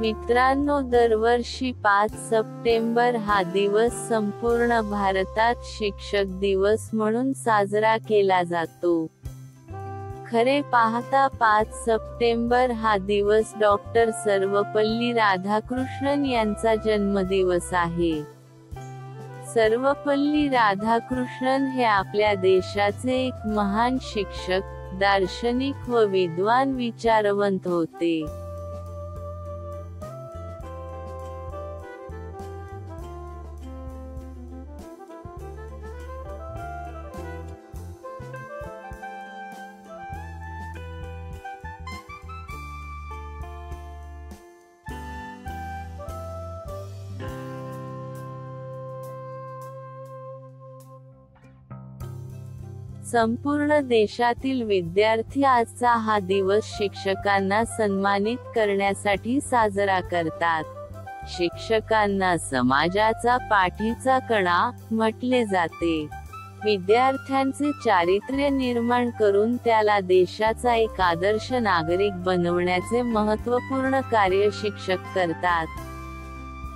मित्रांनो, दरवर्षी 5 सप्टेंबर हा दिवस संपूर्ण भारतात शिक्षक दिवस म्हणून साजरा केला जातो. खरे पाहता 5 सप्टेंबर हा दिवस डॉक्टर सर्वपल्ली राधाकृष्णन यांचा जन्मदिवस आहे. सर्वपल्ली राधाकृष्णन हे आपल्या देशाचे एक महान शिक्षक, दार्शनिक व विद्वान विचारवंत होते. संपूर्ण देशातील विद्यार्थी आजचा हा दिवस शिक्षकांना सन्मानित करण्यासाठी साजरा करतात. शिक्षकांना समाजाचा पाठीचा कणा म्हटले जाते. विद्यार्थ्यांचे चारित्र्य निर्माण करून त्याला देशाचा एक आदर्श नागरिक बनवण्याचे महत्त्वपूर्ण कार्य शिक्षक करतात.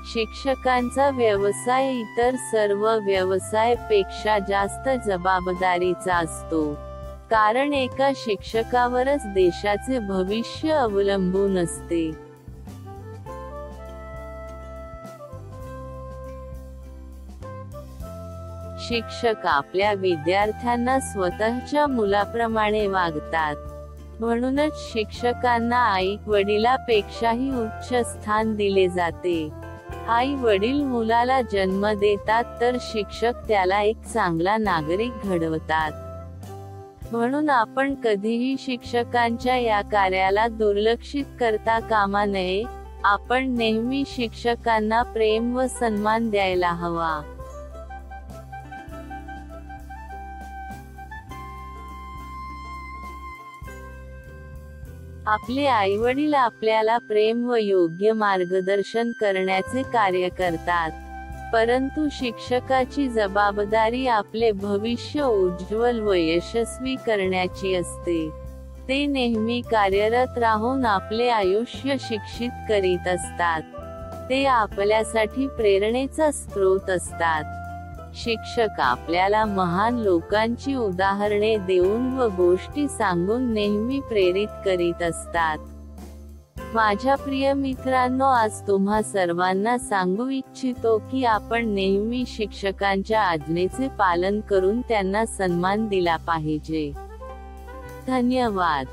शिक्षकांचा व्यवसाय इतर सर्व व्यवसायापेक्षा जास्त जबाबदारीचा असतो, कारण एका शिक्षकावरच देशाचे भविष्य अवलंबून असते. शिक्षक आपल्या विद्यार्थ्यांना स्वतःच्या मुलाप्रमाणे वागतात. म्हणूनच शिक्षकांना आई-वडिलापेक्षाही उच्च स्थान दिले जाते. आई-वडील मुलाला जन्म देतात तर शिक्षक त्याला एक चांगला नागरिक घडवतात. म्हणून आपण कधीही शिक्षकांच्या या कार्याला दुर्लक्षित करता कामा नये. आपण नेहमी शिक्षकांना प्रेम व सन्मान द्यायला हवा. आपले आईवडील आपल्याला प्रेम व योग्य मार्गदर्शन करण्याचे कार्य करतात, परंतु शिक्षकाची जबाबदारी आपले भविष्य उज्ज्वल व यशस्वी करण्याची असते. ते नेहमी कार्यरत राहून आपले आयुष्य शिक्षित करीत असतात. ते आपल्यासाठी प्रेरणेचा स्रोत असतात. शिक्षक आपल्याला महान लोकांची उदाहरणे देऊन व गोष्टी सांगून नेहमी प्रेरित करीत असतात. माझ्या प्रिय मित्रांनो, आज तुम्हा सर्वांना सांगू इच्छितो की आपण नेहमी शिक्षकांच्या आज्ञेचे पालन करून त्यांना सन्मान दिला पाहिजे. धन्यवाद.